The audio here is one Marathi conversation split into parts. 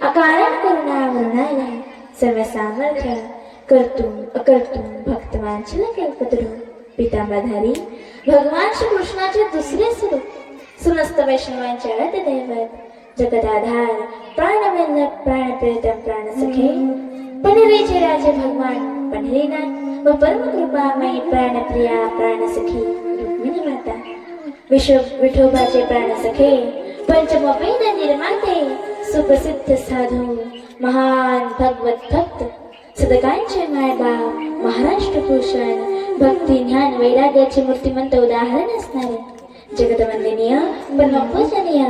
अकारण करुणावरुणालय सर्व सामर्थ्य कर्तुम अकर्तुम भक्तवांचल कल्पतरू पितांबरधारी भगवान श्री कृष्णाचे दुसरे स्वरूप समस्त वैष्णवांचे आराध्य दैवत जगदाधार प्राणवल्लभ प्राणप्रियतम प्राणसखे पंढरीचे राजे भगवान पंढरीनाथ व परमकृपामयी प्राणप्रिया प्राणसखी रुक्मिणी माता विठोबाचे प्राणसखे पंचमवेद निर्माते सुप्रसिद्ध साधू महान भगवत भक्त सदकांचे मायबाप महाराष्ट्र भूषण भक्ती ज्ञान वैराग्याचे मूर्तिमंत उदाहरण असणारे जगदवंदनीय परमपूजनीय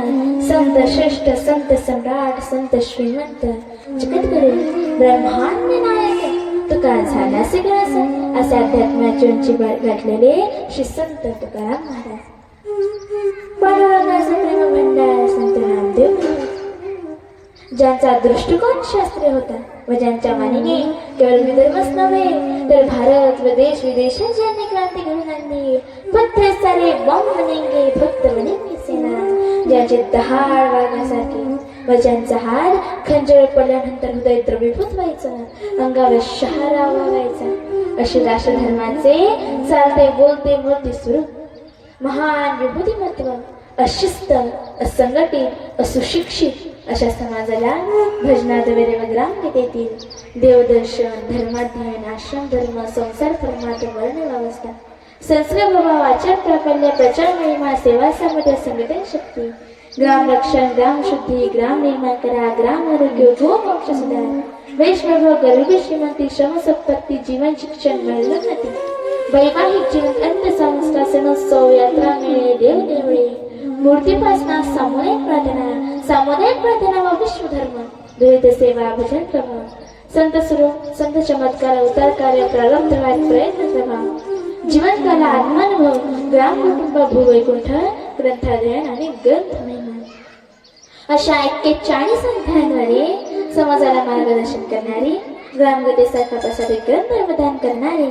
संत श्रेष्ठ संत सम्राट संत श्रीमंत जगद्गुरु ब्रह्मांड नायक तुका झाला सिग्रस असे अध्यात्माची उंची गाठलेले श्री संत तुकाराम महाराज पांडुरंगाचा प्रेम भंडार संत नामदेव ज्यांचा दृष्टिकोन शास्त्रीय होता व ज्यांच्या मानिने केवळ विदर्भच नव्हे तर भारत व देश विदेशात ज्यांनी क्रांती घडून आणली पत्रे सारे बॉम्ब बनेंगे भक्त बनेंगे सेना ज्यांचे दहाड वाघासारखे व ज्यांचा हार खंजर पडल्यानंतर हृदय द्रवीभूत व्हायचं अंगावर शहारा व्हायचा असे राष्ट्रधर्माचे चालते बोलते मूर्ती स्वरूप महान विभूतिमत्व अशिस्त असंघटित असुशिक्षित अशा समाजाला भजनाद्वारे व ग्रामगीतेतील देवदर्शन धर्माध्ययन आश्रम धर्म संसार धर्मात वर्णव्यवस्था संस्कार प्रभाव आचार प्राबल्य प्रचार महिमा सेवा सामर्थ्य संवेदन शक्ती ग्राम रक्षण ग्राम शुद्धी ग्राम निर्माण करा ग्राम आरोग्य गो मोक्ष सुधार वैष्णव गरिबी श्रीमंती श्रम संपत्ती जीवन शिक्षण वर्णोन्नती वैवाहिक जीवन अंत संस्कार सणोत्सव यात्रा मेळे देव देवळे मूर्तीपासना सामूहिक प्रार्थना धर्म द्वैत सेवा भजन क्रम संत स्वरूप संत चमत्कार अवतार कार्य प्रारंभ प्रयत्न क्रम जीवनकाला आत्मानुभव ग्राम कुटुंब भूवैकुंठ ग्रंथाध्ययन आणि ग्रंथमेला अशा 41 अध्यायांद्वारे समाजाला मार्गदर्शन करणारी ग्रामगीतेसारखा प्रसारित ग्रंथ प्रदान करणारे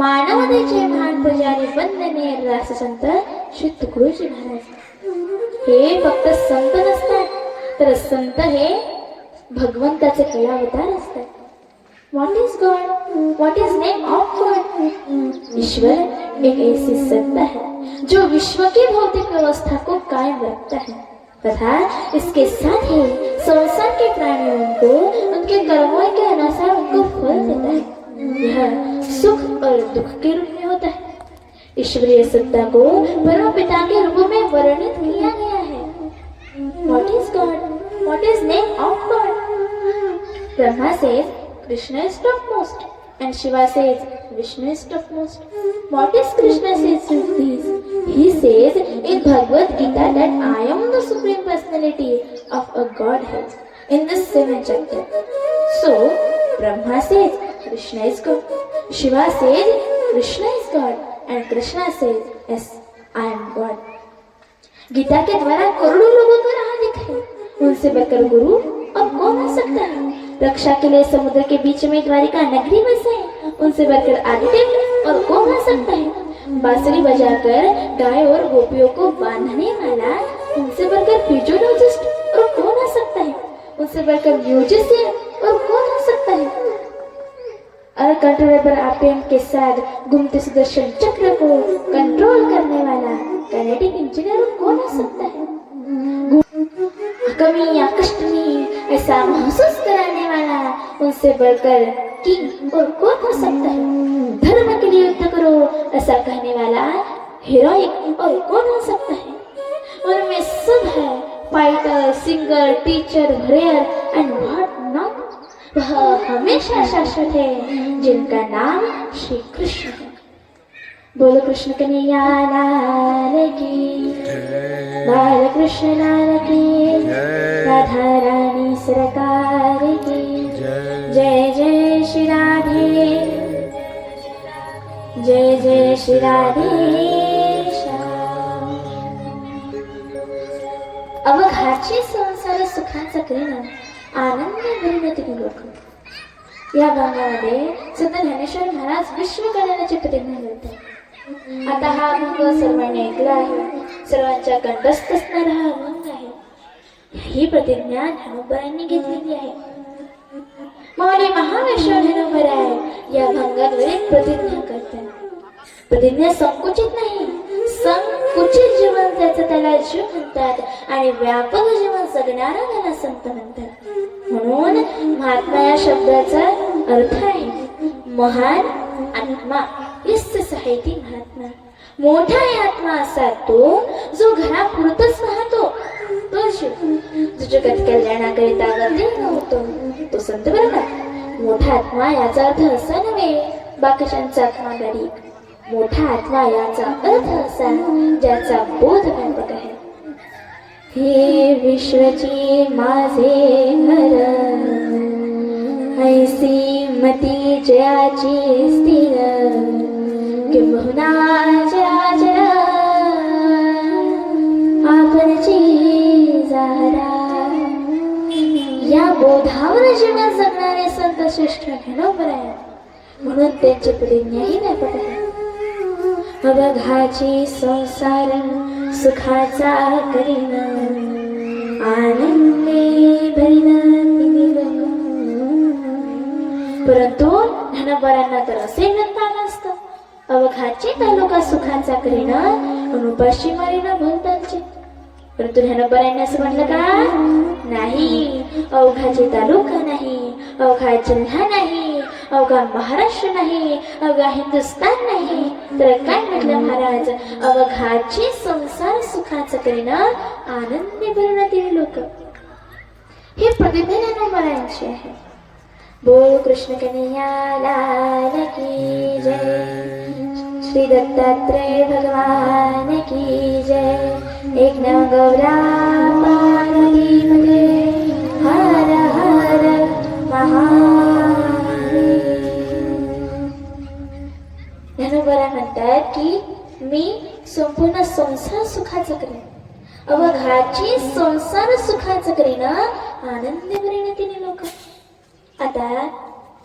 मानवतेचे महान पुजारी वंदनीय राससंत श्री तुकडोजी महाराज हे फक्त संत नसतात तर संत हे भगवंताचे कलावतार असतात. What is God? What is name of God? ईश्वर एक ऐसी सत्ता है जो विश्व की भौतिक व्यवस्था को कायम रखता है तथा इसके साथ ही संसार के प्राणियों को उनके कर्मों के अनुसार उनको फल देता है. यह सुख और दुख के रूप में होता है. ईश्वरीय सत्ता को परम पिता के रूप में वर्णित किया गया है. What is God? What is name of God? Brahma says Krishna is topmost and Shiva says Vishnu is topmost. What is Krishna says to these? He says in Bhagavad Gita that I am the supreme personality of a Godhead in this 7th chapter. So Brahma says Krishna is God, Shiva says Krishna is God, and Krishna says yes, I am God. Gita के द्वारा करोड़ों लोगों को राह दिखाई. उनसे बढ़कर गुरु और कौन हो सकता है? रक्षा के लिए समुद्र के बीच में द्वारिका नगरी बसे. उनसे बढ़कर आदित्य और कौन हो सकता है? बांसुरी बजाकर गाय और गोपियों को बांधने वाला. उनसे बढ़कर फिजियोलॉजिस्ट और कौन हो सकता है? उनसे बढ़कर म्यूजिशियन और कौन हो सकता है? अनकंट्रोलेबल आरपीएम के साथ घूमते सुदर्शन चक्र को कंट्रोल करने वाला काइनेटिक इंजीनियर कौन हो सकता है? कमी या कष्ट में ऐसा महसूस कराने वाला उनसे बढ़कर किंग और कौन हो सकता है? धर्म के लिए युद्ध करो ऐसा कहने वाला हीरोइक और कौन हो सकता है? उनमें सब है, fighter, singer, teacher, warrior end what not. वह हमेशा शाश्वत है जिनका नाम श्री कृष्ण है. बोलो कृष्ण कन्हैया लाल की, बाल कृष्ण लाल की, राधा रानी सरकार की. जय जय श्री राधे, जय जय श्री राधे श्याम. अवघाची संसार सुखाचा किरण आनंद भरण्यात लोक. या भागामध्ये संत ज्ञानेश्वर महाराज विश्व कल्याणाची प्रतिज्ञा करतात. आता हा अभंग सर्वांनी ऐकला आहे, सर्वांच्या कंठस्थ असणारा हा अभंग आहे. ही प्रतिज्ञा ज्ञानोबरांनी घेतलेली आहे. माऊली महाविष्णू ज्ञानोबराय या अभंगाद्वारे प्रतिज्ञा करतात. प्रतिज्ञा संकुचित नाही, संकुचित जीवन त्याचं त्याला जीव म्हणतात आणि व्यापक जीवन जगणारा त्याला संत म्हणतात. म्हणून महात्मा या शब्दाचा अर्थ आहे महान आत्मा. यस्य साहिती महात्मा. मोठा आत्मा असा तो जो घरापुरतच वाहतो, तो शिव. जो जगत कल्याणाकरिता अवतीर्ण होतो तो संत. बरं का? मोठा आत्मा याचा अर्थ असा नव्हे बाकीच्यांचा आत्मा बारीक. मोठा आत्मा याचा अर्थ असा ज्याचा बोध व्यापक आहे. हे विश्वची माझे घर, ऐसी मती जयाची स्थिर, किंबहुना जरा जरा आपणची जारा. या बोधावर जीवन जगणारे संत श्रेष्ठ ज्ञानोबराय म्हणून त्यांची प्रतिज्ञाही व्यापक आहे. अवघाची संसार सुखाचा करीन, आनंदे भरीन. परंतु ज्ञानोबरांना तर असे म्हणता आलं असतं, अवघाची तालुका सुखाचा करीन अनुपाशी मारीन भोवतालची. परंतु ज्ञानोबरांनी असं म्हटलं का? नाही. अवघाची तालुका नाही, अवघा जिल्हा नाही, अवघा महाराष्ट्र नाही, अवघा हिंदुस्तान नाही, तर काय म्हटलं महाराज? अवघाची संसार सुखाचं करीन आनंदी भरणातील लोक. हे प्रतिज्ञा ज्ञानोबरांची आहे. बोल कृष्ण कन्हैया लाल की जय, श्री दत्तात्रेय भगवान की जय. एक नव गौरा पार्वती पते हर जीवाची संसार सुखाचं करीन आनंद करीन तिने लोक. आता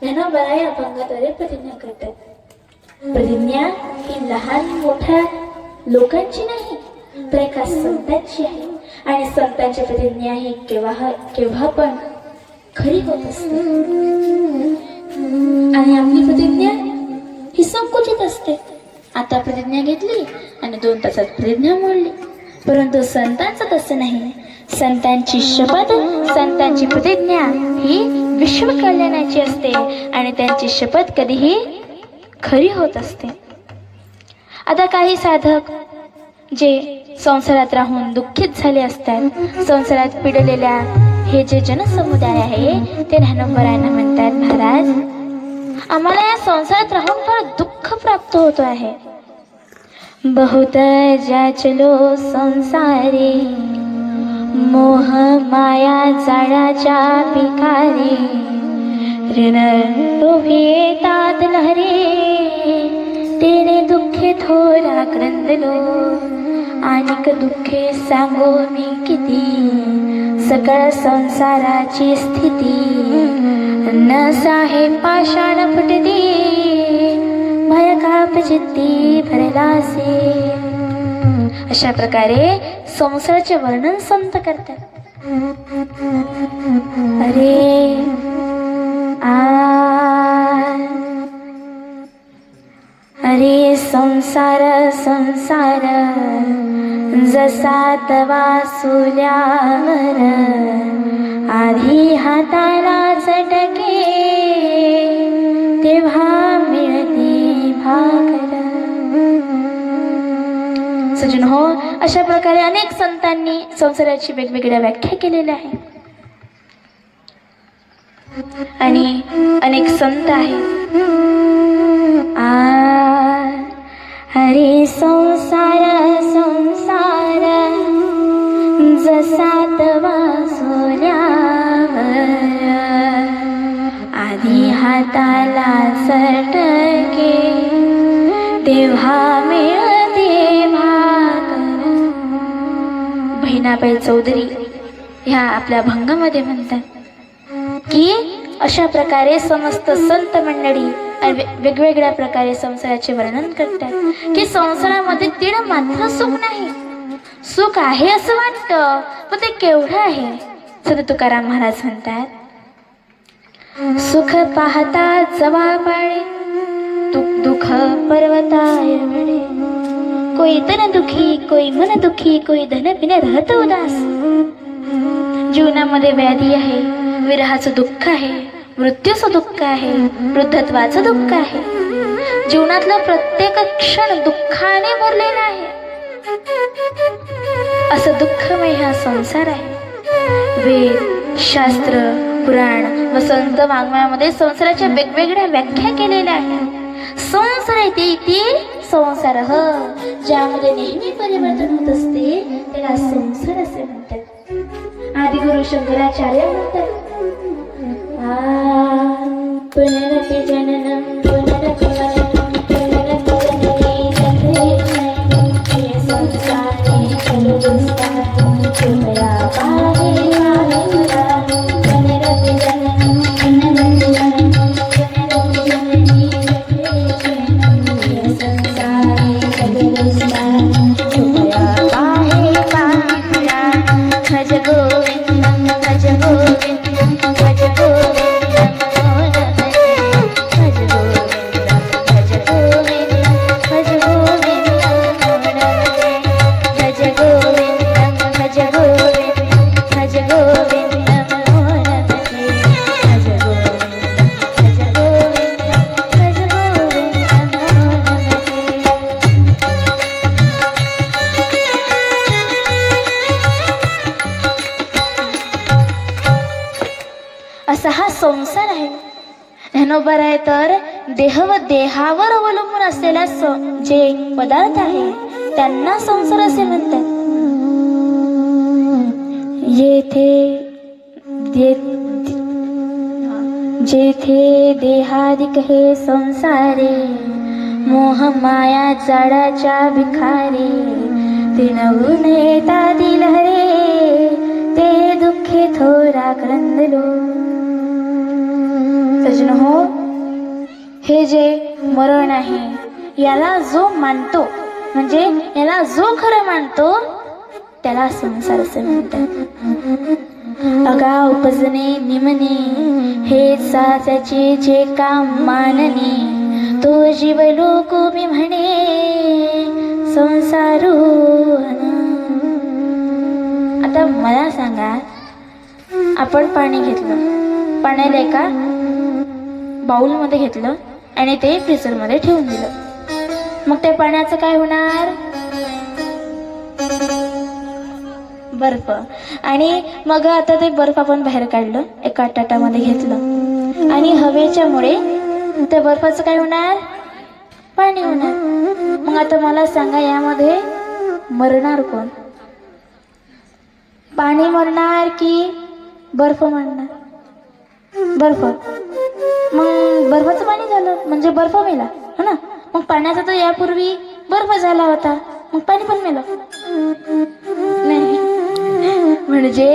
ज्ञानोबा या अभंगाद्वारे प्रतिज्ञा करतात. प्रतिज्ञा ही लहान मोठ्या लोकांची नाही, तर एका संतांची आहे. आणि संतांची प्रतिज्ञा ही केव्हा पण खरी होत असते. आणि आपली प्रतिज्ञा ही संकुचित असते. आता प्रतिज्ञा घेतली आणि 2 तासात प्रतिज्ञा मोडली. परंतु संतांचं तसं नाही. संतांची शपथ, संतांची प्रतिज्ञा ही विश्व कल्याणाची असते आणि त्यांची शपथ कधीही खरी होत असते. आता काही साधक जे संसारात राहून दुःखित झाले असतात, संसारात पिडलेल्या हे जे जनसमुदाय आहे, ते ज्ञानोबरायांना म्हणतात, महाराज आम्हाला या संसारात राहून फार दुःख प्राप्त होतो आहे. बहुत जाचलो संसारी, मोह माया जाळाच्या भिकारी, ऋण लोभी येतात लहरी, तेने दुःखे थोरा क्रंदलो, अनेक दुःखे सांगो मी किती, सकळ संसाराची स्थिती, न साहे पाषाण फुटती, भय काप चित्ती भरलासे. अशा प्रकारे संसाराचे वर्णन संत करतात. अरे अरे संसार संसार, जसा तवा सुल्यावर, आधी हाताला चटके, तेव्हा मिळते भाकर. सजन हो, अशा प्रकारे अनेक संतांनी संसाराची वेगवेगळ्या व्याख्या केलेल्या आहे. आणि अनेक संत आहेत. हरे संसार संसार, जसा तवा सोल्यावर, आधी हाताला चटके, तेव्हा मिळते भाकर. बहिणाबाई चौधरी ह्या आपल्या अभंगामध्ये म्हणतात की अशा प्रकारे समस्त संत मंडळी वेगवेगळ्या प्रकारे संसाराचे वर्णन करतात की संसारामध्ये तीळ मात्र सुख नाही. सुख आहे असं वाटतं, पण ते केवढं आहे. संत तुकाराम महाराज म्हणतात, सुख पाहता जवाबाळे, दुःख पर्वताय रमणे, कोई तन दुखी, कोई मन दुखी, कोई धन बिन रहत उदास. जीवनामध्ये व्याधी आहे, विरहाचं दुःख आहे, मृत्यूचं दुःख आहे, वृद्धत्वाचं दुःख आहे. जीवनातला प्रत्येक क्षण दुःखाने भरलेला आहे. असं दुःखमय हा संसार आहे. वेद, शास्त्र, पुराण व संत वाङ्मयामध्ये संसाराच्या वेगवेगळ्या व्याख्या केलेल्या आहेत. संसार इति संसार, ज्यामध्ये नेहमी परिवर्तन होत असते त्याला संसार असे म्हणतात. आदिगुरु शंकराचार्य म्हणतात, पुनरपि जननं पुनरपि मरणं पुनरपि जननी ये संसारे खलु दुस्तारं कृपया पाहि पाहि पुनरपि जननं पुनरपि मरणं पुनरपि जननी ये संसारे खलु दुस्तारं कृपया पाहि पाहि. भज गोविन्दं भज गोविन्दं भज गोविन्दं. असा हा संसार आहे. ह्यानोबर आहे तर देह व देहावर अवलंबून असलेला जे पदार्थ आहे त्यांना संसार असे म्हणतात. जेथे देहादिक हे संसारे, मोह माया जाळाच्या भिखारी, तिनवून येताती लहरे, थोरा क्रंदलो. सजन हो, हे जे मरण आहे याला जो मानतो, म्हणजे याला जो खरं मानतो त्याला संसार असे म्हणतात. अगा उपजणे निमने हे साच्याचे जे काम मानणे, तो जीव लोक मी म्हणे संसारू. आता मला सांगा, आपण पाणी घेतलं, पाण्याला एका बाउलमध्ये घेतलं आणि ते फ्रीजरमध्ये ठेवून दिलं, मग त्या पाण्याचं काय होणार? बर्फ. आणि मग आता ते बर्फ आपण बाहेर काढलं, एका ताटामध्ये घेतलं आणि हवेच्यामुळे त्या बर्फाचं काय होणार? पाणी होणार. मग आता मला सांगा, यामध्ये मरणार कोण? पाणी मरणार की बर्फ मरणार? बर्फ. मग बर्फाचं पाणी झालं म्हणजे बर्फ मेला, हो ना? मग पाण्याचा तर यापूर्वी बर्फ झाला होता, मग पाणी पण मेलं नाही. म्हणजे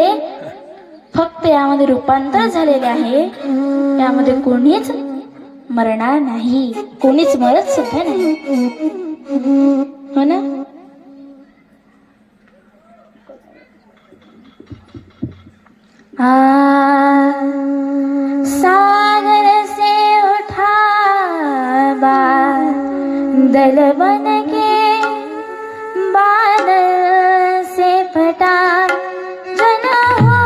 फक्त यामध्ये रूपांतर झालेले आहे, यामध्ये कोणीच मरणार नाही, कोणीच मरत सुद्धा नाही, हो ना? सागर से उठा बादल बन के, बादल से फटा जन हो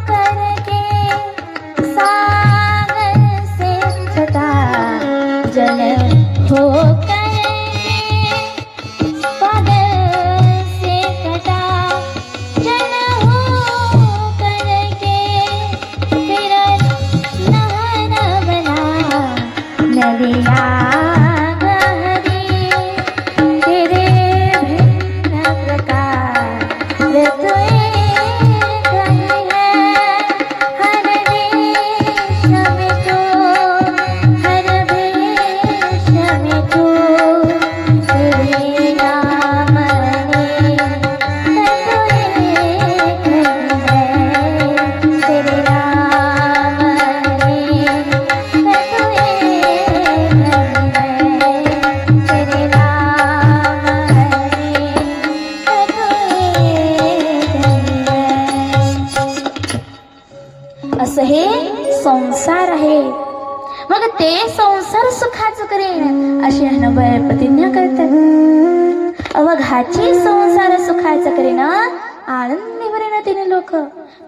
करके, सागर से फटा जन हो करके, बादल से फटा जन हो करके, फिर नहर बना नदिया असं हे संसार आहे. मग ते संसार सुखाचं करेन अशी अनुभय प्रतिज्ञा करतात. अवघाची संसार सुखाचं करेन, आनंदी भरेन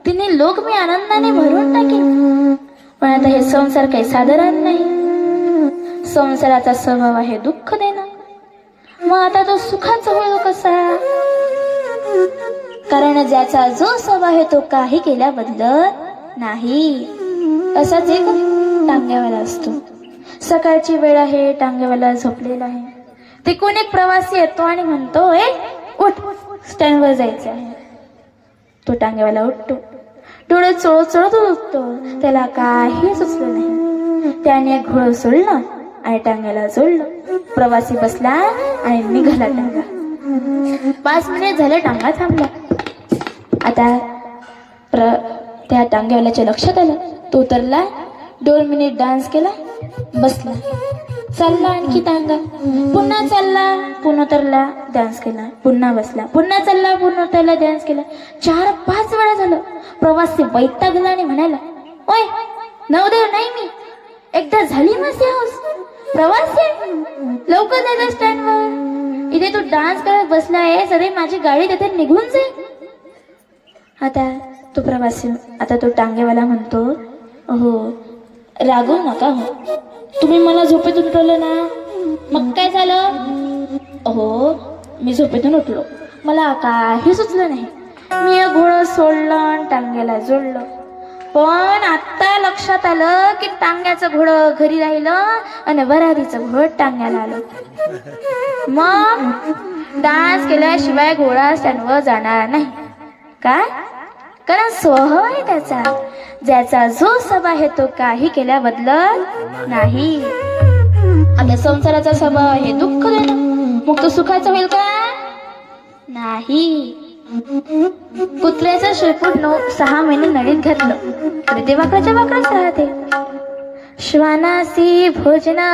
तिने लोक मी आनंदाने भरून टाकेन. पण आता हे संसार काही साधारण नाही. संसाराचा स्वभाव आहे दुःख देणं. मग आता तो सुखाचा होईल कसा? कारण ज्याचा जो स्वभाव आहे तो काही केल्या बदलत नाही. असाच एक टांग्यावाला असतो. सकाळची वेळ आहे, टांग्यावाला झोपलेला आहे. ते कोण एक प्रवासी येतो आणि म्हणतो, उठ, स्टँडवर जायचं आहे. तो टांग्यावाला उठतो, डोळे चोळत उठतो. त्याला काही सुचलं नाही. त्याने एक घोडं सोडलं आणि टांग्याला जोडलं. प्रवासी बसला आणि निघाला टांगा. 5 मिनिट झाले, टांगा थांबला. आता त्या टांग्यावाल्याच्या लक्षात आलं. तो उतरला, 2 मिनिट डान्स केला, बसला. चालला आणखी टांगा, पुन्हा चालला, पुन्हा उतरला, डान्स केला, पुन्हा बसला, पुन्हा चालला, पुन्हा उतरला, डान्स केला. 4-5 वेळा झालं. प्रवासी वैतागला आणि म्हणाला, ओय नवदेव नाही मी, एकदा झाली मस्ती हौस. प्रवासी लवकर जायचं स्टँडवर, इथे तू डान्स करत बसला आहेस. अरे माझी गाडी तिथे निघून जाईल. आता तो प्रवासी, आता तो टांगेवाला म्हणतो, हो रागवू नका, हो तुम्ही मला झोपेतून उठवलं ना, मग काय झालं? हो मी झोपेतून उठलो, मला काही सुचलं नाही. मी घोडं सोडलं आणि टांग्याला जोडलं. पण आता लक्षात आलं की टांग्याचं घोडं घरी राहिलं आणि वरारीचं घोडं टांग्याला आलं. मग डान्स केल्याशिवाय घोडा स्टँडवर जाणार नाही. काय? कारण स्वभाव आहे त्याचा. ज्याचा जो स्वभाव आहे तो काही केल्या बदलत नाही. आता संसाराचा स्वभाव आहे दुःख देणं, मग तो सुखाचा होईल का? नाही. कुत्र्याचं शेपूट 6 महिने नडीत घातलं तरी ते वाकडाच्या वाकडच राहते. श्वानासी भोजना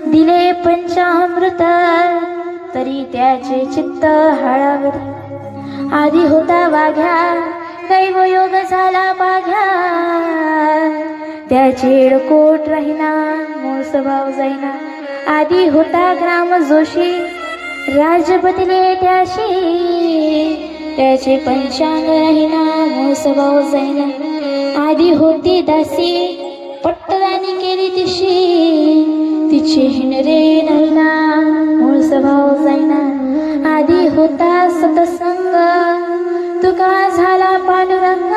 दिले पंचामृत तरी त्याचे चित्त हळावते. आधी होता वाघ्या दैवयोग झाला बाघ्या त्याचे डोकोट राहिना मूळ स्वभाव जाईना. आधी होता ग्राम जोशी राज बदले त्याशी त्याचे पंचांग राहिना मूळ स्वभाव जाईना. आधी होती दासी पट्टदानी केली तिशी तिचे हिनरे नाहीना मूळ स्वभाव जाईना. आधी होता सतसंग तुका झाला पांडुरंग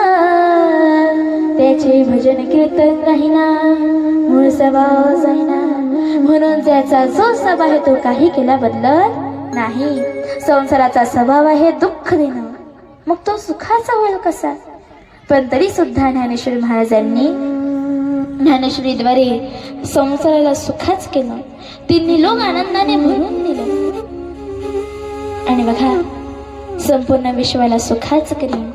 त्याचे भजन कीर्तन राहिना मूळ स्वभाव जाईना. म्हणून त्याचा जो स्वभाव आहे तो काही केला बदलत नाही. संसाराचा स्वभाव आहे दुःख देणं, मग तो सुखाचा होईल कसा. पण तरी सुद्धा ज्ञानेश्वर महाराजांनी ज्ञानेश्वरीद्वारे संसाराला सुखाच केलं. तिन्ही लोक आनंदाने भरून दिले. आणि बघा, संपूर्ण विश्वाला सुखाच करेन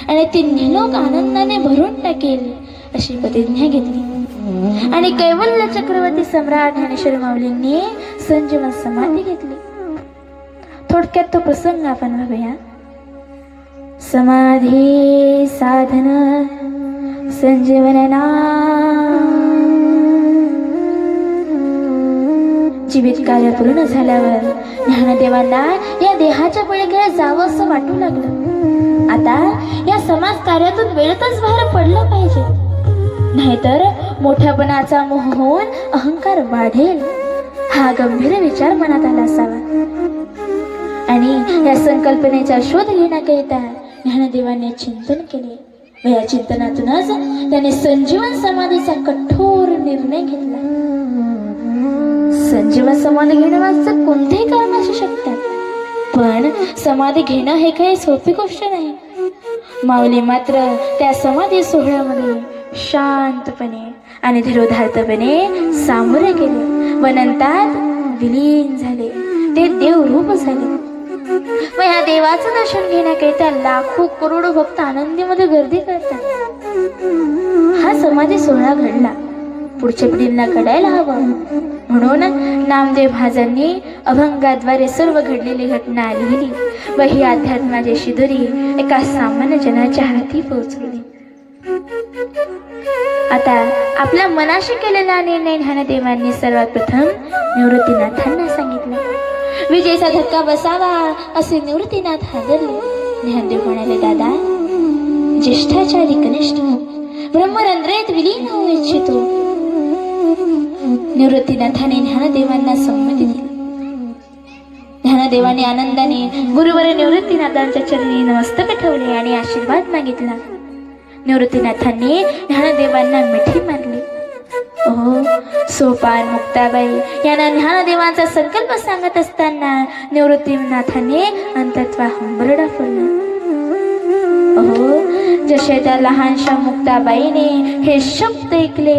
आणि तिन्ही लोक आनंदाने भरून टाकेल अशी प्रतिज्ञा घेतली. आणि कैवल्य चक्रवर्ती सम्राट ज्ञानेश्वर माऊलींनी संजीवन समाधी घेतली. थोडक्यात तो प्रसंग आपण बघूया. समाधी साधन संजीवनना जीवित कार्य पूर्ण झाल्यावर ज्ञानदेवांना या देहाच्या पलीकडे जावं असं वाटू लागलं. आता या समाज कार्यातून वेळेतच बाहेर पडलं पाहिजे, नाहीतर मोठ्यापणाचा मोह होऊन अहंकार वाढेल. हा गंभीर विचार मनात आला असावा. आणि या संकल्पनेचा शोध घेण्याकरिता ज्ञानदेवांनी चिंतन केले व या चिंतनातूनच त्याने संजीवन समाधीचा कठोर निर्णय घेतला. संजीवन समाधी घेण्यामागचं कोणतेही कारण असू शकतात, पण समाधी घेणं हे काही सोपी गोष्ट नाही. माऊली मात्र त्या समाधी सोहळ्यामध्ये शांतपणे आणि धीरोधार्तपणे सामोरे गेले व नंतर विलीन झाले. ते देवरूप झाले व या देवाचं दर्शन घेण्याकरिता लाखो करोडो भक्त आनंदीमध्ये गर्दी करतात. हा समाधी सोहळा घडला, पुढच्या पिढींना घडायला हवा. म्हणून नामदेव महाराजांनी अभंगाद्वारे सर्व घडलेली घटना लिहिली व ही अध्यात्माची शिदोरी एका सामान्य जनाच्या हाती पोहोचवली. आता आपल्या मनाशी केलेला निर्णय ज्ञानदेवांनी सर्वात प्रथम निवृत्तीनाथांना सांगितला. विजेचा धक्का बसावा असे निवृत्तीनाथ हादरले. ज्ञानदेव म्हणाले, दादा, ज्येष्ठाचारी कनिष्ठ ब्रह्मरंध्रेत विलीन होऊ इच्छितो. निवृत्तीनाथाने ज्ञानदेवांना संमती दिली. ज्ञानदेवाने आनंदाने गुरुवर निवृत्तीनाथांच्या चरणी नमस्तक ठेवले आणि आशीर्वाद मागितला. निवृत्तीनाथांनी ज्ञानदेवांना मिठी मारली. सोपान मुक्ताबाई यांना ज्ञानदेवांचा संकल्प सांगत असताना निवृत्तीनाथांनी अंतत्वा हंबरडा फोडला. जसे त्या लहानशा मुक्ताबाईने हे शब्द ऐकले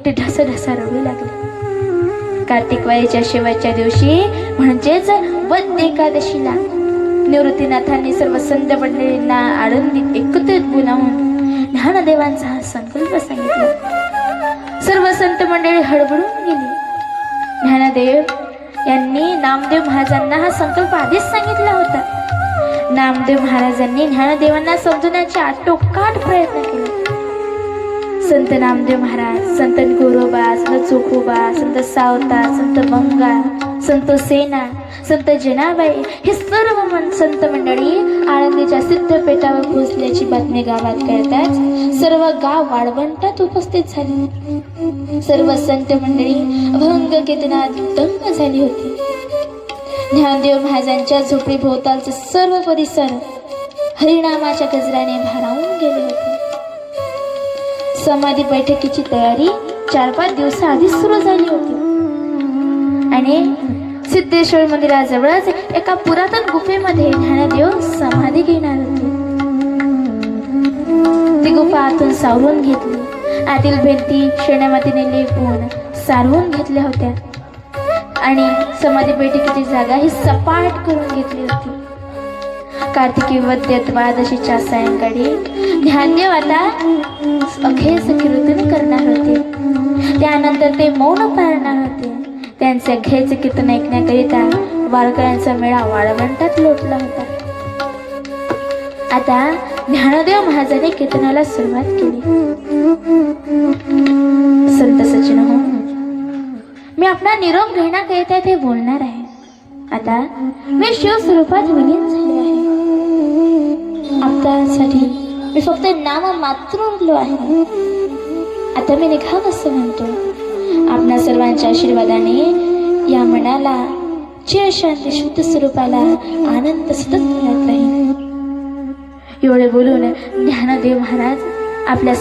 ते ढसढसा रडू लागले. कार्तिक वारीच्या शेवटच्या दिवशी म्हणजेच वद्य एकादशीला निवृत्तीनाथांनी सर्व संत मंडळींना आनंदीत एकत्रित बोलावून ज्ञानदेवांचा हा संकल्प सांगितला. सर्व संत मंडळी हडबडून गेली. ज्ञानदेव यांनी नामदेव महाराजांना हा संकल्प आधीच सांगितला होता. नामदेव महाराजांनी ज्ञानदेवांना समजवण्याचे आटोकाट प्रयत्न केले. संत नामदेव महाराज, संत गोरोबा, संत चोखोबा, संत सावता, संत मंगा, संत सेना, संत जनाबाई हे सर्व संत मंडळी आळंदीच्या सिद्धपेठावर पोहोचल्याची बातमी गावात कळताच सर्व गाव वाळवंटात उपस्थित झाले. सर्व संत मंडळी अभंग कीर्तनात दंग झाली होती. ज्ञानदेव महाराजांच्या झोपडी भोवतालचे सर्व परिसर हरिनामाच्या गजराने भारावून गेले होते. समाधी बैठकीची तयारी 4-5 दिवसाआधीच सुरू झाली होती आणि सिद्धेश्वर मंदिराजवळच एका पुरातन गुफेमध्ये ज्ञानदेव समाधी घेणार होते. ती गुफा आतून सावरून घेतली. आतील भिंती शेणामातीने लेपून सारवून घेतल्या होत्या आणि समाधी बैठकीची जागा ही सपाट करून घेतली होती. कार्तिकी वद्य द्वादशीच्या सायंकाळी ध्यानदेव आता अखेर कीर्तन करणार होते. त्यानंतर ते मौन पाळणार होते. त्यांचे अखेरचे कीर्तन ऐकण्याकरिता वारकऱ्यांचा मेळा वाळवंटात लोटला होता. आता ज्ञानदेव महाराजांनी कीर्तनाला सुरुवात केली. संत सज्जन हो, मी आपला निरोप घेण्याकरिता ते बोलणार आहे. आता मी शिवस्वरूपात विलीन झाले आहे. आपल्यासाठी मी फक्त नाम मात्र उरलो आहे. आता मी निघावं असं म्हणतो. आपणा सर्वांच्या आशीर्वादाने या मनाला चिरशांती शुद्ध स्वरूपाला आनंद सतत मिळत राहील. एवढे बोलून ज्ञानदेव महाराज आपल्या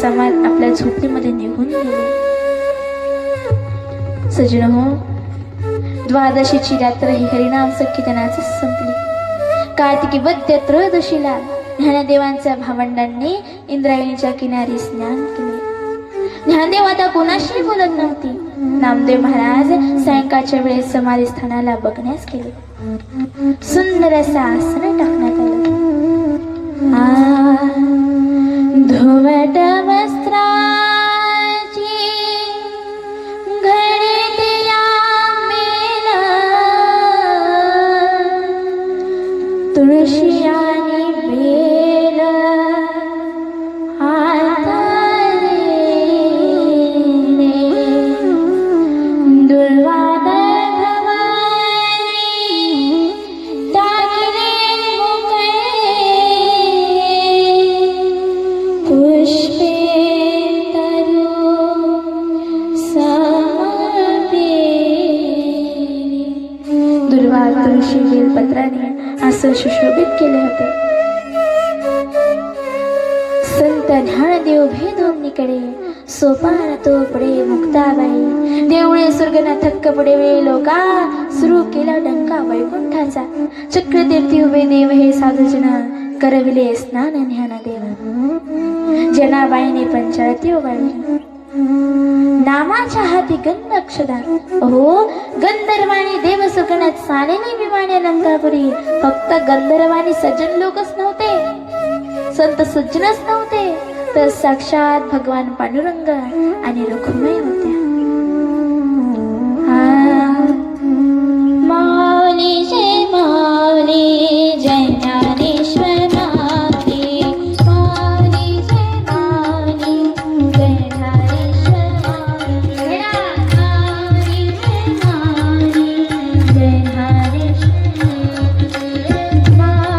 झोपडीमध्ये निघून गेले. सज्जन हो, द्वादशीची रात्र ही हरिनाम संकीर्तनाची संपली. कार्तिकी वद्य त्रयोदशीला ज्ञानदेवांच्या भावंडांनी इंद्रायणीच्या किनारी स्नान केले. ज्ञानदेव आता कोणाशी बोलत नव्हती. नामदेव महाराज सायंकाळच्या वेळेस समाधी स्थानाला बघण्यास गेले. सुंदर असं आसन टाकण्यात आलं. धुवट वस्त्राची घडीला मेला, तुळशी आणि बेल हाताने, दुर्वादा भवानी दागिने मोकळे, पुष्पे तरू समर्पिली. दुर्वा तुळशी बेलपत्राने असं सुशोभित केले होते. संत ज्ञानदेव भेदोन्नीकडे सोपान तो पडे मुक्ताबाई, देवळे स्वर्गना थक्क पडे वे लोका, सुरू केला डंका वैकुंठाचा. चक्रतीर्थी उभे देव हे साधूजन, करविले स्नान ज्ञानदेव. जनाबाईने पंचाळती ओवाळली. नामाच्या हाती गंध अक्षदा. हो, गंधर्वाणी देव सुगणात सानेली विमाने लंकापुरी. फक्त गंधर्वाणी सज्जन लोकच नव्हते, संत सज्जनच नव्हते, तर साक्षात भगवान पांडुरंग आणि रुक्मिणी होत्या. माऊली जय माऊली, जय ज्ञानेश्वर माऊली. माऊली जय माऊली, जय ज्ञानेश्वर माऊली. माऊली जय माऊली, जय ज्ञानेश्वर माऊली.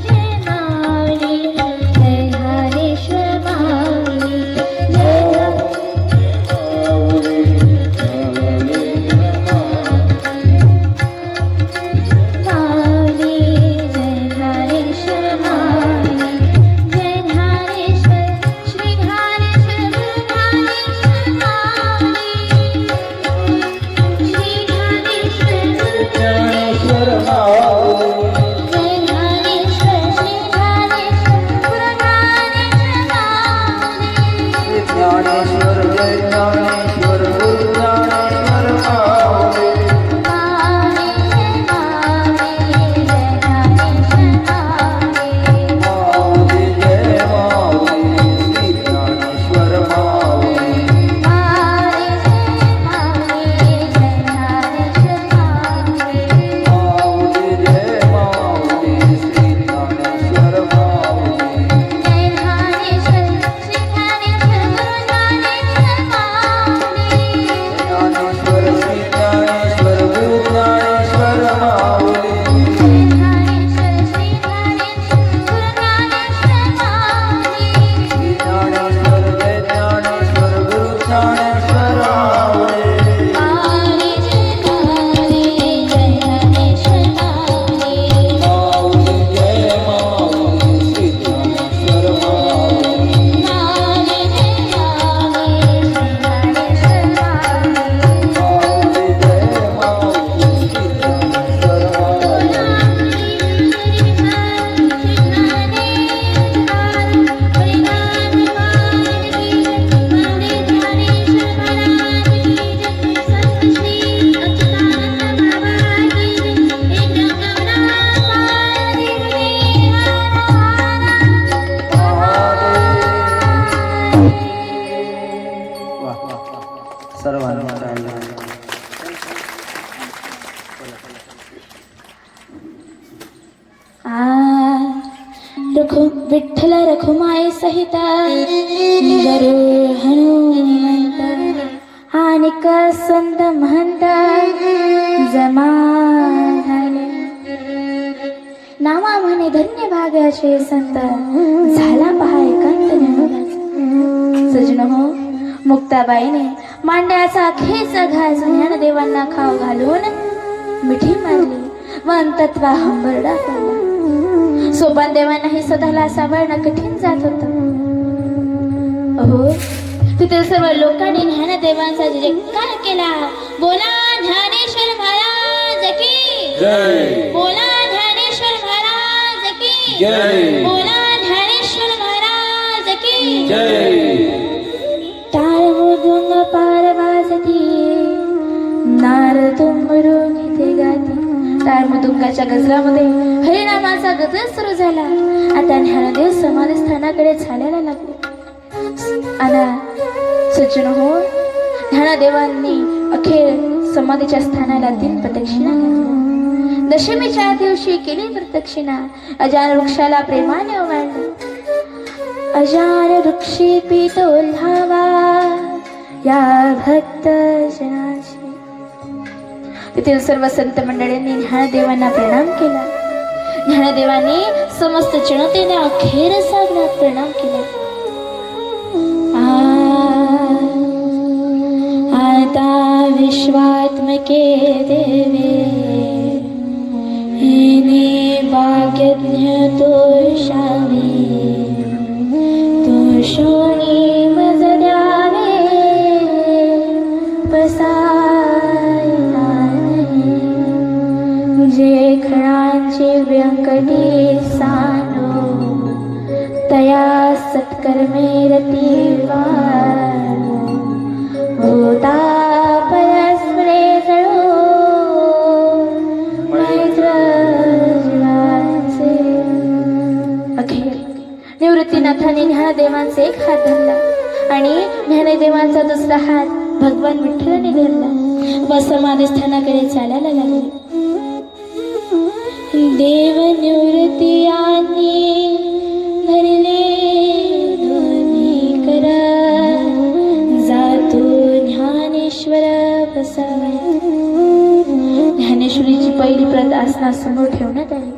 जय माऊली, जय ज्ञानेश्वर माऊली. माऊली जय ज्ञानेश्वर सहित गरुड हनुमंत आणि संत महंत जमा झाले. नावा म्हणे धन्य भाग्याचे संत झाला पहा एकांत ज्ञानोबाचा. सजन हो, मुक्ताबाईने मांड्याचा खेच घास ज्ञानदेवांना खाऊ घालून मिठी मारली व अंतत्वा हंबरडा पडला. सोपानदेवांनाही स्वतःला सांभाळणं कठीण जात होतं. अहो, तिथे सर्व लोकांनी ज्ञानदेवांचा जयकार केला. बोला ज्ञानेश्वर महाराज की जय. बोला ज्ञानेश्वर महाराज की जय. बोला ज्ञानेश्वर महाराज की जय. टाळ मृदुंग पार वाजती, नारद मृदुंगी गाती. टाळ मृदुंगाच्या गजरामध्ये हरिनामाचा गजर सुरू झाला. आता ज्ञानदेव समाधी स्थानाकडे चालायला लागले. आला सज्जन हो, ज्ञानदेवांनी अखेर समाधीच्या स्थानाला 3 प्रदक्षिणा घातल्या. दशमीच्या दिवशी केली प्रदक्षिणा. अजान वृक्षाला प्रेमाने ओवाळले. अजान वृक्षी पीतोल्हावा या भक्त जनाची. तेथील सर्व संत मंडळींनी ज्ञानदेवांना प्रणाम केला. ज्ञानदेवांनी समस्त जनतेने अखेर सागरात प्रणाम केला. आता विश्वात्मके देवे हिने भाग्यज्ञ तोषावे, तोषोनी मज द्यावे पसायला नाही. जे खणांचे व्यंकटी सांडो, तया सत्कर्मे रतीवार. होता परस्परे जळो मैत्र जीवांचे. अखेर निवृत्तीनाथाने ज्ञानदेवांचा एक हात धरला आणि ज्ञानदेवांचा दुसरा हात भगवान विठ्ठलाने धरला व समाधी स्थानाकडे चालायला लागले. देव निवृत्ती आणि धरले दोन्ही करा, जातो ज्ञानेश्वर बसावे. ज्ञानेश्वरीची पहिली प्रत आसनासमोर ठेवण्यात आली.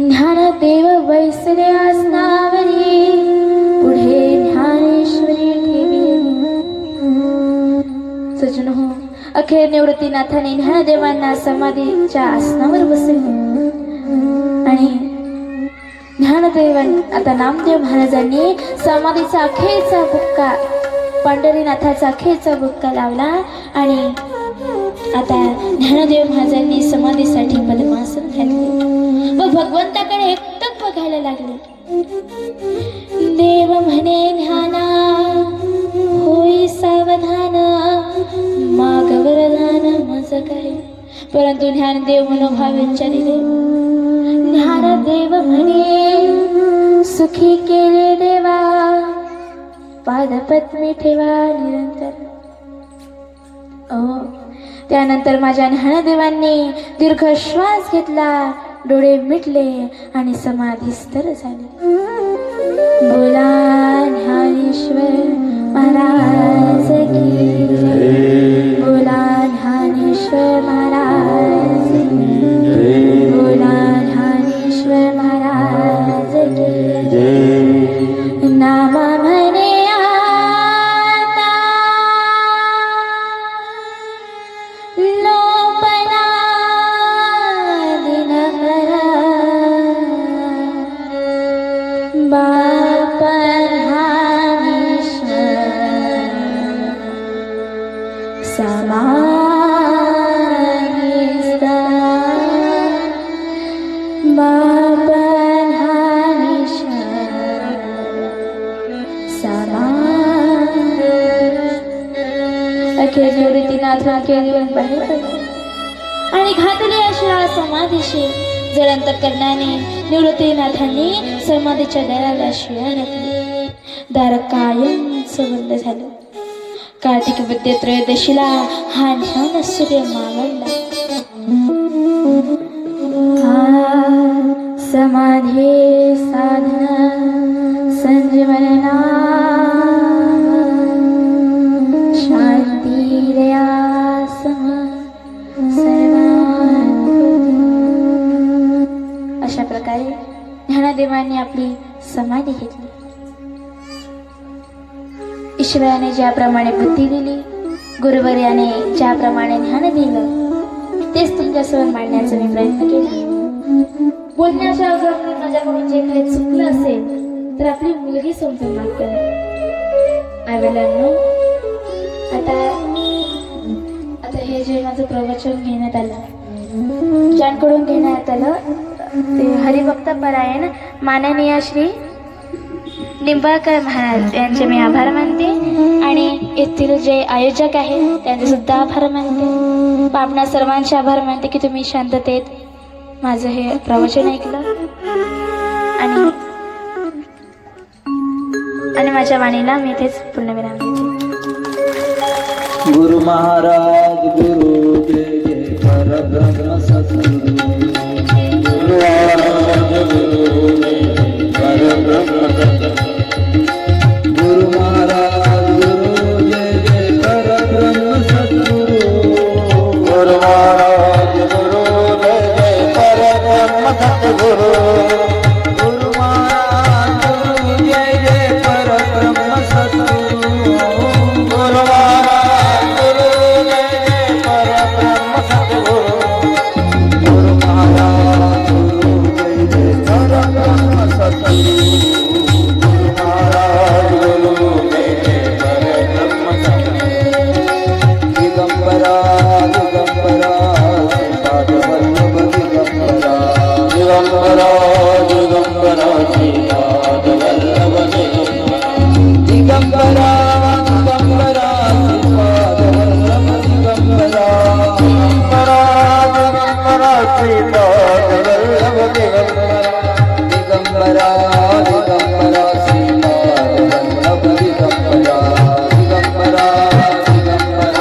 ज्ञानदेव बैसले आसनावरी, पुढे ज्ञानेश्वरी ठेवी. सज्जन हो, अखेर निवृत्तीनाथाने ज्ञानदेवांना समाधीच्या आसनावर बसवले आणि ज्ञानदेवन आता नामदेव महाराजांनी समाधीचा अखेरचा बुक्का, पंढरीनाथाचा अखेरचा बुक्का लावला आणि आता ज्ञानदेव महाराजांनी समाधीसाठी पद्मासन घातले व भगवंताकडे एकटक बघायला लागले. देव म्हणे ध्याना होई सावधान, माग वरदान मज काय. परंतु ज्ञानदेव मनोभाव विचारिले. ज्ञानदेव म्हणे सुखी केले देवा, पादपद्मी ठेवा निरंतर. त्यानंतर माझ्या ज्ञानदेवांनी दीर्घ श्वास घेतला, डोळे मिटले आणि समाधीस्थ झाले. बोला ज्ञानेश्वर महाराज की जय. बोला ज्ञानेश्वर महाराज की जय. बोला ज्ञानेश्वर महाराज की जय. नाम म्हणे आता लोपना दिनभरा, बापन ज्ञानेश्वर समाधिस्थ. बापन ज्ञानेश्वर समाधी. अखेर निवृत्तीनाथ घेऊन बाहेर पडले आणि घातली अशा समाधीशी. जळंत करण्याने निवृत्तीनाथांनी समाधीच्या दाराला शिळा घातली. दार कायमच बंद झालं. कार्तिक वद्य त्रयोदशीला हा ज्ञान सूर्य मावळला. समाधी साधना संजीवन नाम शांतिरया सम सर्वान। अशा प्रकारे ज्ञानदेवांनी आपली समाधी घेतली. ईश्वराने ज्याप्रमाणे बुद्धी दिली, गुरुवर्याने ज्याप्रमाणे ज्ञान दिलं, तेच तुमच्यासमोर मांडण्याचा मी प्रयत्न केला. बोलण्याच्या अगोदर माझ्याकडून जे काही चुकलं असेल तर आपली मुलगी समजून माफ करा. आईवडिलांनो, आता हे जे माझं प्रवचन घेण्यात आलं, ज्यांकडून घेण्यात आलं ते हरिभक्त परायण माननीय श्री निंबाळकर महाराज यांचे मी आभार मानते आणि येथील जे आयोजक आहेत त्यांचे सुद्धा आभार मानते. आपणा सर्वांचे आभार मानते की तुम्ही शांततेत माझं हे प्रवचन ऐकलं आणि माझ्या वाणीला मी इथेच पूर्णविराम देते. गुरु महाराज गुरु जय जय परब्रह्म सद्गुरु. गुरु महाराज गुरु जय परब्रह्म सद्गुरु. गुरु महाराज गुरु जय जय परब्रह्म सद्गुरु. गुरु महाराज गुरु जय जय परब्रह्म सद्गुरु. गुरु महाराज गुरु जय जय परब्रह्म सद्गुरु. गुरु महाराज गुरु जय जय परब्रह्म सद्गुरु. गुरु महाराज गुरु जय जय परब्रह्म सद्गुरु. गुरु महाराज गुरु जय जय परब्रह्म सद्गुरु. दिगंबरा दिगंबरा श्रीपादवल्लभ दिगंबरा. दिगंबरा दिगंबरा श्रीपादवल्लभ दिगंबरा. दिगंबरा दिगंबरा श्रीपादवल्लभ दिगंबरा. दिगंबरा दिगंबरा श्रीपादवल्लभ दिगंबरा. दिगंबरा दिगंबरा श्रीपादवल्लभ दिगंबरा. दिगंबरा दिगंबरा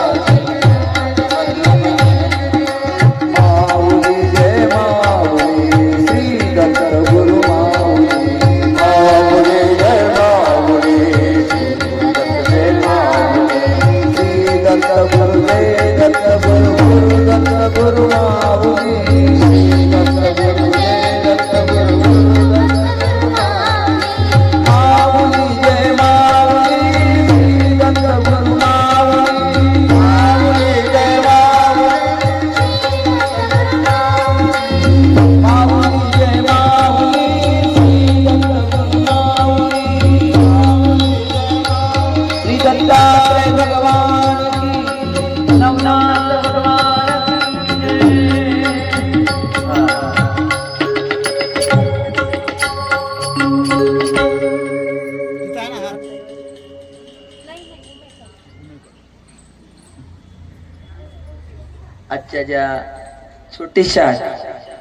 माऊली जय माऊली श्री दत्त गुरु माऊली. माऊली जय माऊली श्री दत्त जय माऊली. श्री दत्त गुरु जय दत्त गुरु गुरु दत्त गुरु माऊली. श्री दत्त गुरु जय दत्त गुरु गुरु दत्त गुरु माऊली. जय माऊली श्री दत्त गुरु माऊली. माऊली जय माऊली. माऊली जय माऊली श्री दत्त गुरु माऊली. श्री दत्तात्रय भगवान की. नवनाथ भगवान की आजच्या ज्या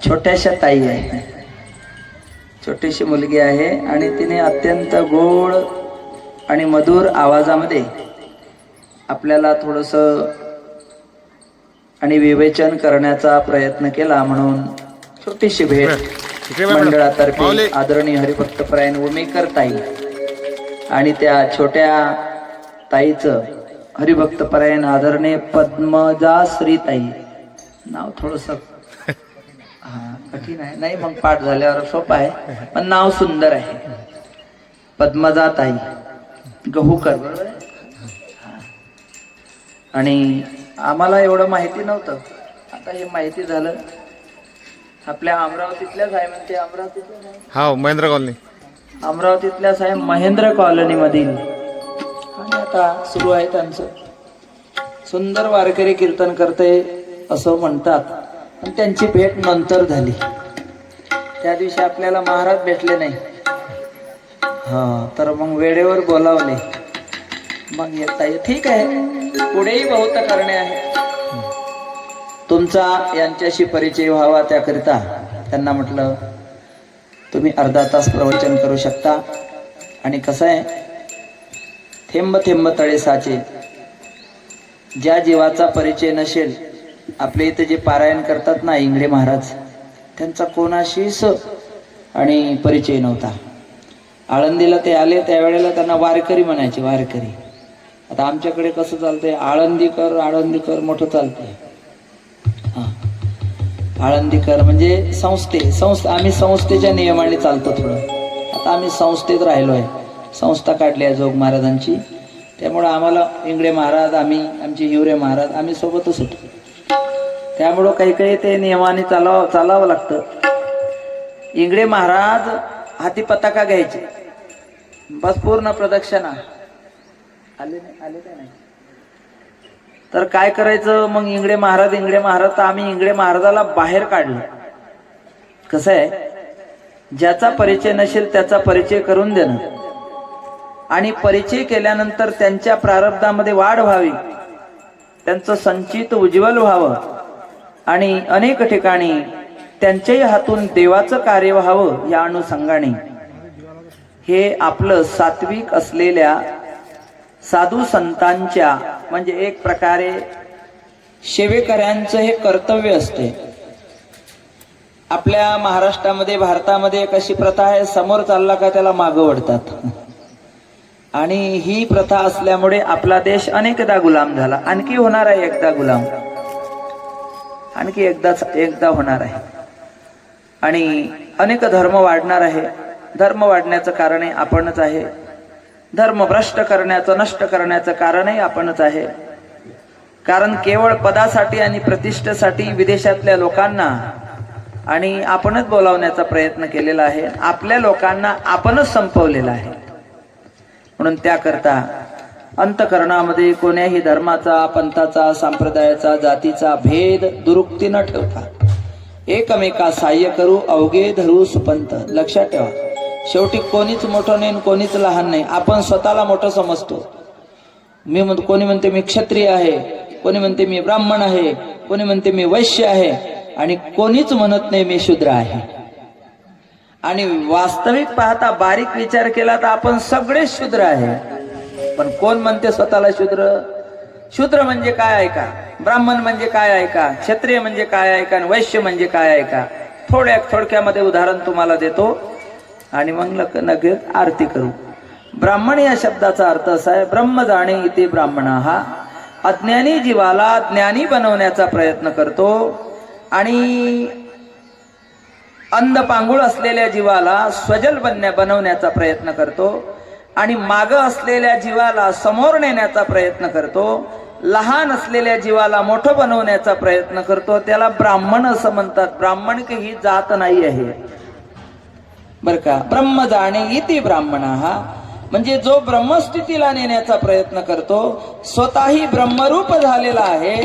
छोट्याशा ताई आहे, छोटीशी मुलगी आहे आणि तिने अत्यंत गोड आणि मधुर आवाजामध्ये आपल्याला थोडस आणि विवेचन करण्याचा प्रयत्न केला. म्हणून छोटीशी भेट मंडळातर्फे आदरणीय हरिभक्तपरायण उमेकर ताई आणि त्या छोट्या ताईचं हरिभक्तपरायण आदरणीय पद्मजा श्रीताई. नाव थोडस कठीण आहे, नाही मग पाठ झाल्यावर सोपं आहे, पण नाव सुंदर आहे. पद्मजा ताई गहूकर, बरोबर आहे. आणि आम्हाला एवढं माहिती नव्हतं, आता हे माहिती झालं. आपल्या अमरावतीतल्याच आहे म्हणते. अमरावतीतल्या हा महेंद्र कॉलनी. अमरावतीतल्याच आहे, महेंद्र कॉलनी मधील. आणि आता सुरू आहे त्यांचं. सुंदर वारकरी कीर्तन करते असं म्हणतात. पण त्यांची भेट नंतर झाली. त्या दिवशी आपल्याला महाराज भेटले नाही, तर मग वेळेवर बोलावले. मग येता ठीक आहे, पुढेही बहुत करणे आहे. तुमचा यांच्याशी परिचय व्हावा त्याकरिता त्यांना म्हटलं तुम्ही अर्धा तास प्रवचन करू शकता. आणि कसं आहे, थेंब थेंब तळे साचे. ज्या जीवाचा परिचय नसेल, आपले इथे जे पारायण करतात ना इंगळे महाराज, त्यांचा कोणाशीच आणि परिचय नव्हता. आळंदीला ते आले त्यावेळेला त्यांना वारकरी म्हणायचे, वारकरी. आता आमच्याकडे कसं चालतंय, आळंदीकर मोठं चालतंय. हा, आळंदीकर म्हणजे आम्ही संस्थेच्या नियमाने चालतो थोडं. आता आम्ही संस्थेत राहिलो आहे, संस्था काढली आहे जोग महाराजांची. त्यामुळं आम्हाला इंगळे महाराज, आमचे हिवरे महाराज, आम्ही सोबतच होतो. त्यामुळं काही ते नियमाने चालावं लागतं. इंगळे महाराज हाती पताका घ्यायचे, बस पूर्ण प्रदक्षिणा. आले काय नाही तर काय करायचं मग, इंगळे महाराज तर आम्ही इंगळे महाराजाला बाहेर काढलं. कसं आहे, ज्याचा परिचय नसेल त्याचा परिचय करून देणं, आणि परिचय केल्यानंतर त्यांच्या प्रारब्धामध्ये वाढ व्हावी, त्यांचं संचित उज्ज्वल व्हावं, आणि अनेक ठिकाणी त्यांच्याही हातून देवाचं कार्य व्हावं, या अनुषंगाने हे आपलं सात्विक असलेल्या साधू संतांच्या, म्हणजे एक प्रकारे सेवेकऱ्यांचं हे कर्तव्य असते. आपल्या महाराष्ट्रामध्ये, भारतामध्ये एक अशी प्रथा आहे, समोर चालला का त्याला मागं ओढतात. आणि ही प्रथा असल्यामुळे आपला देश अनेकदा गुलाम झाला, आणखी होणार आहे एकदा गुलाम, आणखी एकदा होणार आहे. आणि अनेक धर्म वाढणार आहे. धर्म वाढण्याचं कारणही आपणच आहे. धर्म भ्रष्ट करण्याचं, नष्ट करण्याचं कारणही आपणच आहे. कारण केवळ पदासाठी आणि प्रतिष्ठेसाठी विदेशातल्या लोकांना आणि आपणच बोलावण्याचा प्रयत्न केलेला आहे. आपल्या लोकांना आपणच संपवलेला आहे. म्हणून त्याकरता अंतःकरणामध्ये कोण्याही धर्माचा, पंथाचा, संप्रदायाचा, जातीचा भेद दुरुक्ती न ठेवता एकमेका सहाय्य करू, अवघे धरू सुपंथ. लक्षात ठेवा, शेवटी कोणीच मोठं नाही, कोणीच लहान नाही. आपण स्वतःला मोठं समजतो. कोणी म्हणते मी क्षत्रिय आहे, कोणी म्हणते मी ब्राह्मण आहे, कोणी म्हणते मी वैश्य आहे, आणि कोणीच म्हणत नाही मी शूद्र आहे. आणि वास्तविक पाहता बारीक विचार केला तर आपण सगळे शूद्र आहे. पण कोण म्हणते स्वतःला शूद्र? शूद्र म्हणजे काय आहे का, ब्राह्मण म्हणजे काय आहे का, क्षत्रिय म्हणजे काय आहे का, वैश्य म्हणजे काय आहे का? थोडक्यामध्ये उदाहरण तुम्हाला देतो आणि मग लगेच आरती करू. ब्राह्मण या शब्दाचा अर्थ असा आहे, ब्रह्म जाणे इथे ब्राह्मणा. हा अज्ञानी जीवाला ज्ञानी बनवण्याचा प्रयत्न करतो, आणि अंध पांगुळ असलेल्या जीवाला स्वजल बनवण्याचा प्रयत्न करतो, आणि माग असलेल्या जीवाला समोर नेण्याचा प्रयत्न करतो, लहान असलेल्या जीवाला मोठं बनवण्याचा प्रयत्न करतो. त्याला ब्राह्मण असं म्हणतात. ब्राह्मण की ही जात नाही आहे बर का. ब्रह्म जाणे इति ब्राह्मणा, हा म्हणजे जो ब्रह्मस्थितीला नेण्याचा प्रयत्न करतो, स्वतःही ब्रह्मरूप झालेला आहे,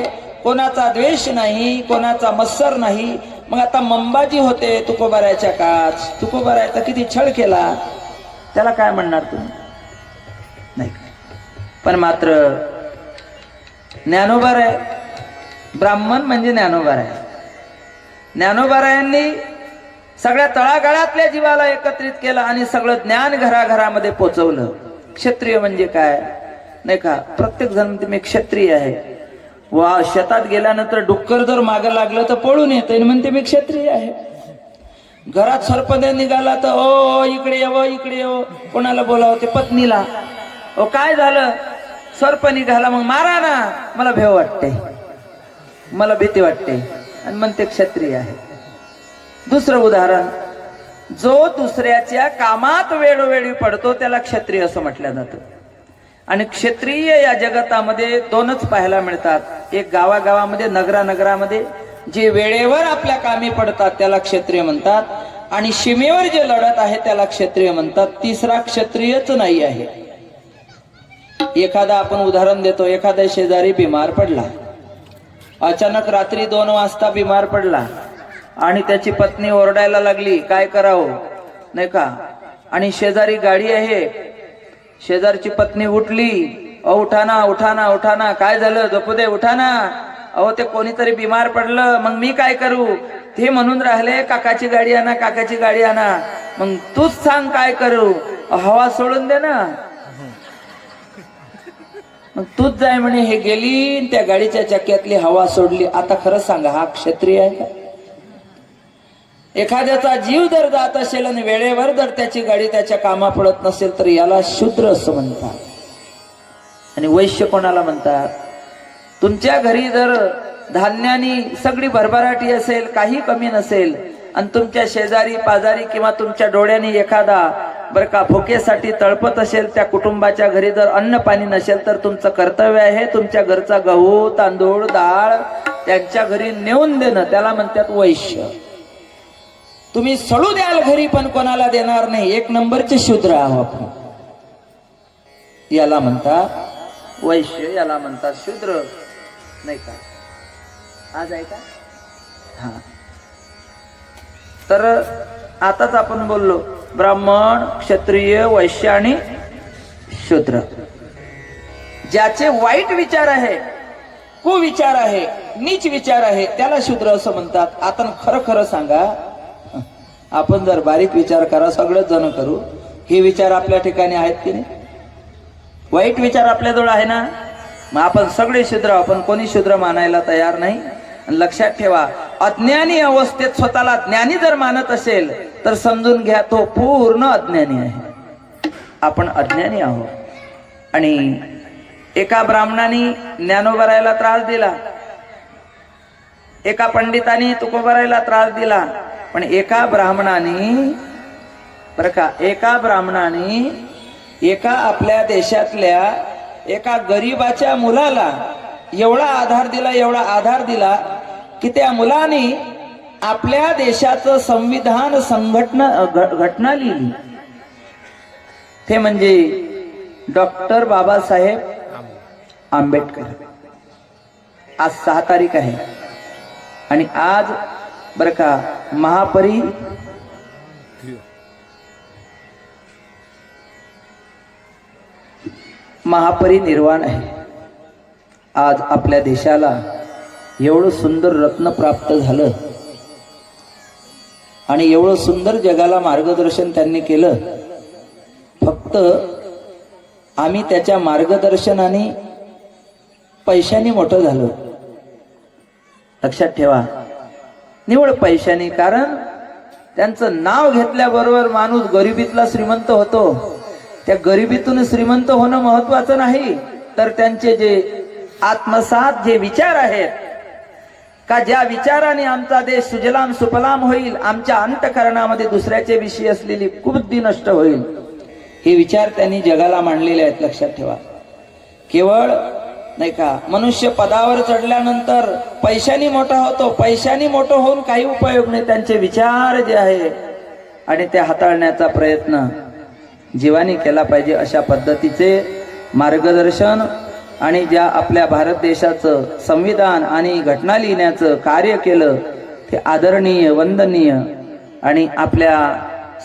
कोणाचा द्वेष नाही, कोणाचा मत्सर नाही. मग आता मंबाजी होते तुकोबारायच्या काळात, तुकोबारायचा किती छळ केला, त्याला काय म्हणणार तुम्ही? नाही. पण मात्र ज्ञानोबा आहे, ब्राह्मण म्हणजे ज्ञानोबा आहे. ज्ञानोबा यांनी सगळ्या तळागाळातल्या जीवाला एकत्रित केलं आणि सगळं ज्ञान घराघरामध्ये पोचवलं. क्षत्रिय म्हणजे काय नाही का, प्रत्येक जण म्हणते मी क्षत्रिय आहे. वा, शेतात गेल्यानंतर डुक्कर जर मागं लागलं तर पळून येतं, म्हणते मी क्षत्रिय आहे. घरात सरपंच निघाला तर ओ इकडे येव, इकडे येव, कोणाला बोलावं, ते पत्नीला. ओ काय झालं, सर्प निघाला, मग मारा ना, मला भेव वाटते, मला भीती वाटते, आणि म्हणते क्षत्रिय आहे. दुसरं उदाहरण, जो दुसऱ्याच्या कामात वेळोवेळी पडतो त्याला क्षत्रिय असं म्हटलं जातं. आणि क्षत्रिय या जगतामध्ये दोनच पाहायला मिळतात. एक गावागावामध्ये, नगरामध्ये जे वेळेवर आपल्या कामी पडतात त्याला क्षत्रिय म्हणतात, आणि सीमेवर जे लढत आहे त्याला क्षत्रिय म्हणतात. तिसरा क्षत्रियच नाही आहे. एखादा आपण उदाहरण देतो, एखादा शेजारी बिमार पडला, अचानक रात्री 2 वाजता बिमार पडला, आणि त्याची पत्नी ओरडायला लागली, काय करावं नाही का, आणि शेजारी गाडी आहे, शेजारची पत्नी उठली, उठाना उठाना उठाना, काय झालं, झोपू दे, उठाना, अहो ते कोणीतरी बिमार पडलं, मग मी काय करू, ते म्हणून राहिले काकाची गाडी आणा, काकाची गाडी आणा, मग तूच सांग काय करू, हवा सोडून दे ना, मग तूच जाय म्हणे. हे गेली, त्या गाडीच्या चक्क्यातली हवा सोडली. आता खरं सांगा, हा क्षत्रिय आहे का? एखाद्याचा जीव जर जात असेल आणि वेळेवर जर त्याची गाडी त्याच्या कामा पडत नसेल तर याला शूद्र असं म्हणतात। आणि वैश्य कोणाला म्हणतात? तुमच्या घरी जर धान्यानी सगळी भरभराटी असेल, काही कमी नसेल, आणि तुमच्या शेजारी पाजारी किंवा तुमच्या डोळ्यांनी एखादा बरं का भुकेसाठी तळपत असेल, त्या कुटुंबाच्या घरी जर अन्न पाणी नसेल तर तुमचं कर्तव्य आहे तुमच्या घरचा गहू तांदूळ डाळ त्यांच्या घरी नेऊन देणं, त्याला म्हणतात वैश्य। तुम्ही सळू द्याल घरी पण कोणाला देणार नाही, एक नंबरचे शूद्र आहोत आपण, याला म्हणतात वैश्य, याला म्हणतात शूद्र, नाही का? आज आहे का? हा, तर आताच आपण बोललो ब्राह्मण क्षत्रिय वैश्य आणि शूद्र। ज्याचे वाईट विचार आहे, कुविचार आहे, नीच विचार आहे, त्याला शूद्र असं म्हणतात। आता खरं खरं सांगा, आपण जर बारीक विचार करा, सगळेच जण करू, हे विचार आपल्या ठिकाणी आहेत की नाही? वाईट विचार आपल्याजवळ आहे ना, मग आपण सगळे शूद्र, आपण कोणी शूद्र मानायला तयार नाही। लक्षात ठेवा, अज्ञानी अवस्थेत स्वतःला ज्ञानी जर मानत असेल तर समजून घ्या तो पूर्ण अज्ञानी आहे, आपण अज्ञानी आहोत। आणि एका ब्राह्मणाने ज्ञानोबरायला त्रास दिला, एका पंडिताने तुकोबरायला त्रास दिला, पण एका ब्राह्मणाने बरं का, एका ब्राह्मणाने एका आपल्या देशातल्या एका गरीबाच्या मुलाला एवढा आधार दिला, एवढा आधार दिला की त्या मुलाने आपल्या देशाचं संविधान घटना लिहिली। ते म्हणजे डॉक्टर बाबासाहेब आंबेडकर। आज 6 तारीख आहे आणि आज बरं का महापरिनिर्वाण आहे। आज आपल्या देशाला एवढं सुंदर रत्न प्राप्त झालं आणि एवढं सुंदर जगाला मार्गदर्शन त्यांनी केलं। फक्त आम्ही त्याच्या मार्गदर्शनाने पैशाने मोठं झालो। लक्षात ठेवा, निवड पैशाने, कारण त्यांचं नाव घेतल्याबरोबर माणूस गरिबीतला श्रीमंत होतो। त्या गरिबीतून श्रीमंत होणं महत्वाचं नाही, तर त्यांचे जे आत्मसात जे विचार आहेत का, ज्या विचाराने आमचा देश सुजलाम सुफलाम होईल, आमच्या अंतःकरणामध्ये दुसऱ्याचे विषयी असलेली कुबुद्धी नष्ट होईल, हे विचार त्यांनी जगाला मांडलेले आहेत। लक्षात ठेवा, केवळ नाही का मनुष्य पदावर चढल्यानंतर पैशानी मोठा होतो, पैशानी मोठं होऊन काही उपयोग नाही। त्यांचे विचार जे आहे आणि ते हाताळण्याचा प्रयत्न जीवानी केला पाहिजे, अशा पद्धतीचे मार्गदर्शन आणि ज्या आपल्या भारत देशाचं संविधान आणि घटना लिहिण्याचं कार्य केलं ते आदरणीय, वंदनीय आणि आपल्या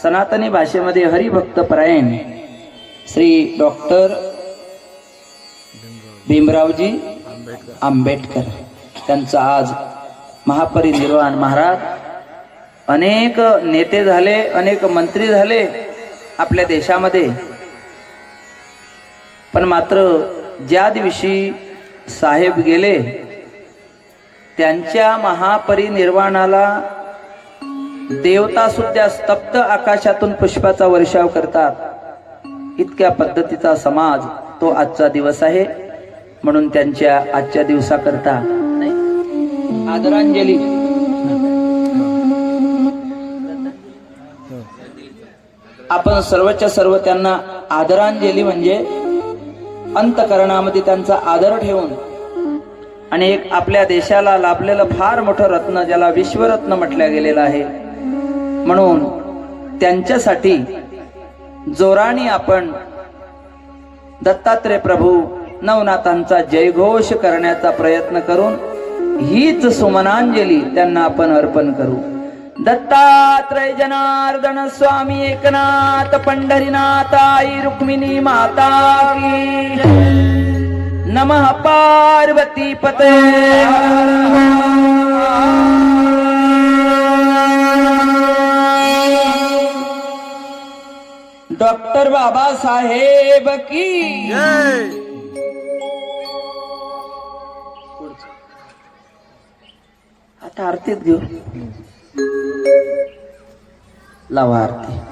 सनातनी भाषेमध्ये हरिभक्त परायण श्री डॉक्टर भीमरावजी आंबेडकर त्यांचं आज महापरिनिर्वाण। महाराज अनेक नेते झाले, अनेक मंत्री झाले आपल्या देशामध्ये, पण मात्र ज्या दिवशी साहेब गेले त्यांच्या महापरिनिर्वाणाला देवता सुद्धा स्तब्ध आकाशातून पुष्पाचा वर्षाव करतात। इतक्या पद्धतीचा समाज तो आजचा दिवस आहे, म्हणून त्यांच्या आजच्या दिवसाकरता आदरांजली आपण सर्वच्या सर्व त्यांना आदरांजली म्हणजे अंतःकरणामध्ये त्यांचा आदर ठेवून आणि एक आपल्या देशाला लाभलेलं फार मोठं रत्न ज्याला विश्वरत्न म्हटलं गेलेलं आहे, म्हणून त्यांच्यासाठी जोराने आपण दत्तात्रय प्रभू नवनाथांचा जयघोष करण्याचा प्रयत्न करून हीच सुमनांजली त्यांना आपण अर्पण करू। दत्तात्रय जनार्दन स्वामी एकनाथ पंढरीनाथ आई रुक्मिणी माता की नमः। पार्वती पते डॉक्टर बाबासाहेब की आता आरतीत घेऊ। लावा आरती.